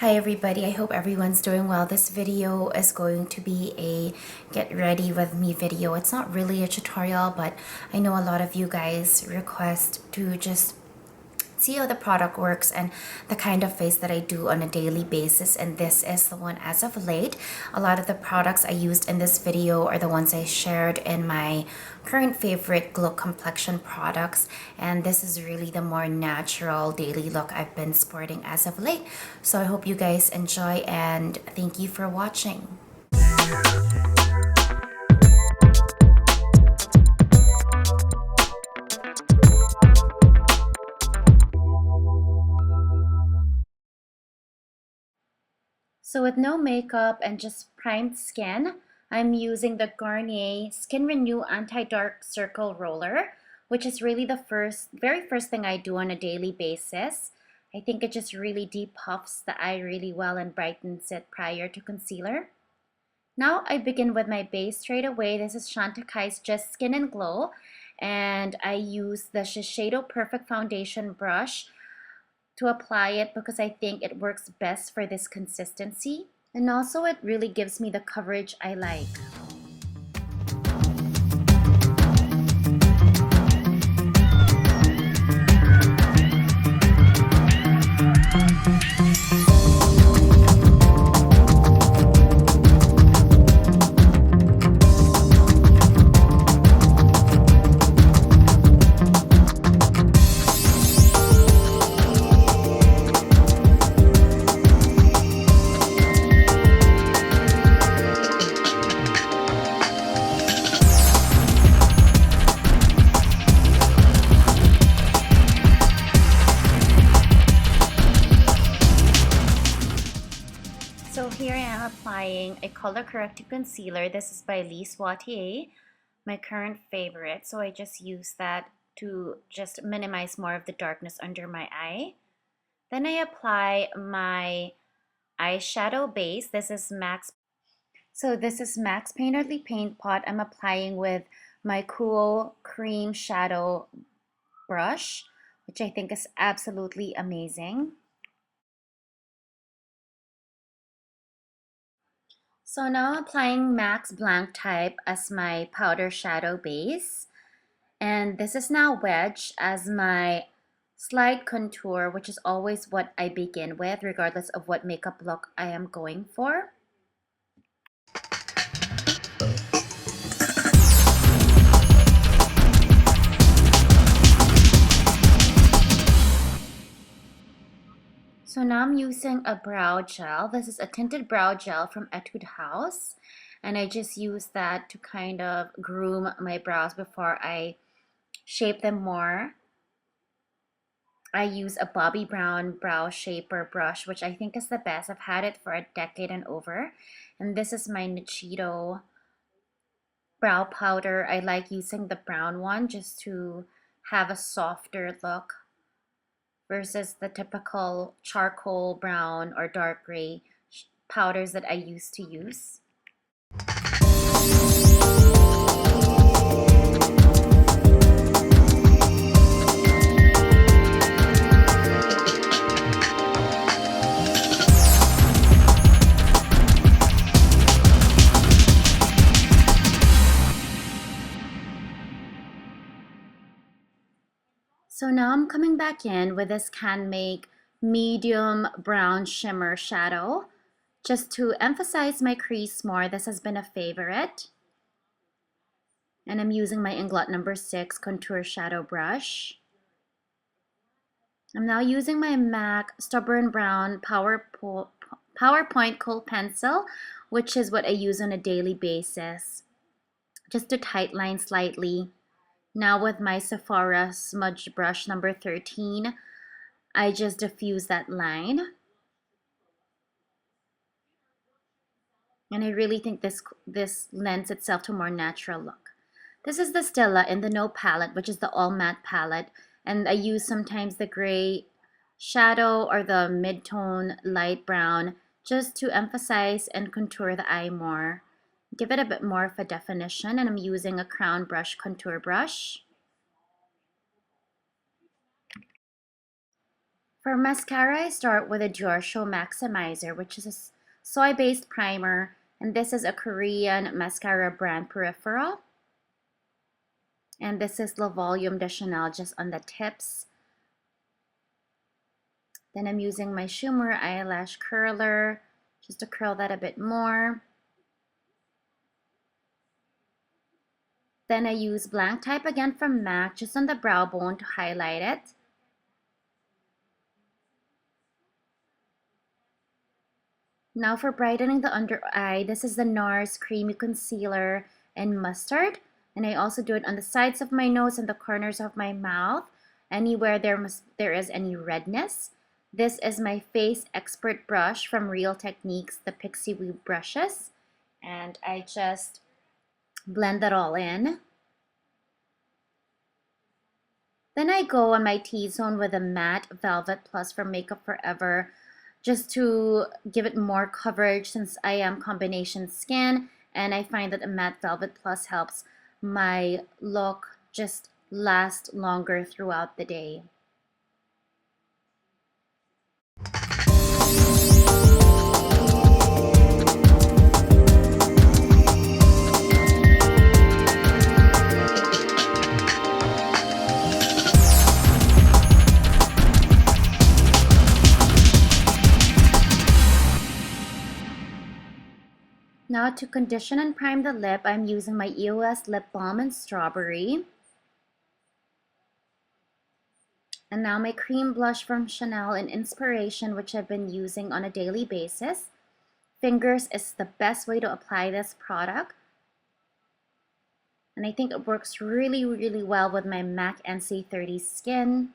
Hi everybody, I hope everyone's doing well. This video is going to be a get ready with me video. It's not really a tutorial, but I know a lot of you guys request to just see how the product works and the kind of face that I do on a daily basis, and this is the one as of late. A lot of the products I used in this video are the ones I shared in my current favorite glow complexion products, and this is really the more natural daily look I've been sporting as of late. So I hope you guys enjoy and thank you for watching. So with no makeup and just primed skin, I'm using the Garnier Skin Renew Anti-Dark Circle Roller, which is really the very first thing I do on a daily basis. I think it just really depuffs the eye really well and brightens it prior to concealer. Now I begin with my base straight away. This is Chantacaille's Just Skin and Glow, and I use the Shiseido Perfect Foundation brush to apply it because I think it works best for this consistency, and also it really gives me the coverage I like. So here I am applying a color correcting concealer. This is by Lise Watier, my current favorite. So I just use that to just minimize more of the darkness under my eye. Then I apply my eyeshadow base. This is Max Painterly Paint Pot. I'm applying with my Kohl Cream Shadow brush, which I think is absolutely amazing. So now I'm applying MAC's Blanc Type as my powder shadow base. And this is now Wedge as my slight contour, which is always what I begin with, regardless of what makeup look I am going for. So now I'm using a brow gel. This is a tinted brow gel from Etude House, and I just use that to kind of groom my brows before I shape them more. I use a Bobbi Brown brow shaper brush, which I think is the best. I've had it for a decade and over. And this is my Shiseido brow powder. I like using the brown one just to have a softer look versus the typical charcoal brown or dark gray powders that I used to use. So now I'm coming back in with this Canmake medium brown shimmer shadow just to emphasize my crease more. This has been a favorite. And I'm using my Inglot number 6 contour shadow brush. I'm now using my MAC Stubborn Brown PowerPoint Kohl pencil, which is what I use on a daily basis, just to tightline slightly. Now with my Sephora smudge brush number 13, I just diffuse that line. And I really think this lends itself to a more natural look. This is the Stila in the No palette, which is the all matte palette. And I use sometimes the gray shadow or the mid-tone light brown just to emphasize and contour the eye more. Give it a bit more of a definition, and I'm using a Crown Brush contour brush. For mascara, I start with a Dior Show Maximizer, which is a soy-based primer, and this is a Korean mascara brand, Perifora. And this is Le Volume de Chanel just on the tips. Then I'm using my Uemura eyelash curler just to curl that a bit more. Then I use Blanc Type again from MAC just on the brow bone to highlight it. Now for brightening the under eye, this is the NARS Creamy Concealer in Mustard. And I also do it on the sides of my nose and the corners of my mouth, anywhere there is any redness. This is my Face Expert brush from Real Techniques, the Pixie Weave brushes. And I just blend that all in. Then I go on my T-zone with a Matte Velvet Plus from Makeup Forever, just to give it more coverage since I am combination skin, and I find that a Matte Velvet Plus helps my look just last longer throughout the day. Now to condition and prime the lip, I'm using my EOS Lip Balm in Strawberry. And now my cream blush from Chanel in Inspiration, which I've been using on a daily basis. Fingers is the best way to apply this product. And I think it works really, really well with my MAC NC30 skin.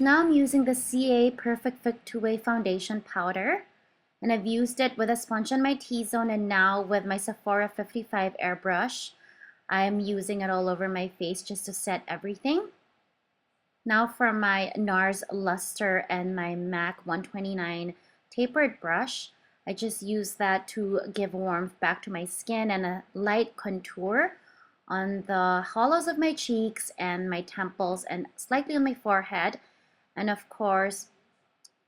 Now I'm using the CA Perfect Fit Two-Way Foundation Powder, and I've used it with a sponge on my T-zone, and now with my Sephora 55 airbrush, I'm using it all over my face just to set everything. Now for my NARS Luster and my MAC 129 tapered brush, I just use that to give warmth back to my skin and a light contour on the hollows of my cheeks and my temples and slightly on my forehead. And of course,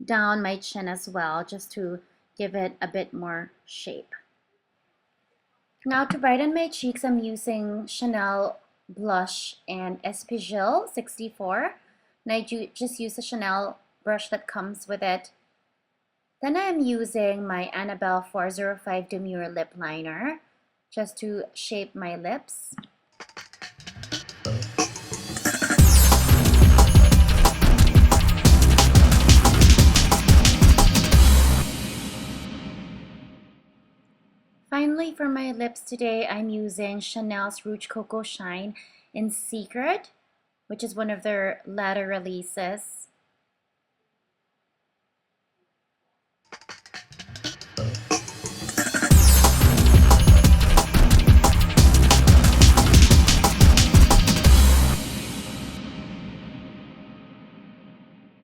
down my chin as well, just to give it a bit more shape. Now to brighten my cheeks, I'm using Chanel blush and Espigil 64. And I just use the Chanel brush that comes with it. Then I'm using my Annabelle 405 Demure lip liner just to shape my lips. Finally, for my lips today, I'm using Chanel's Rouge Coco Shine in Secret, which is one of their latter releases.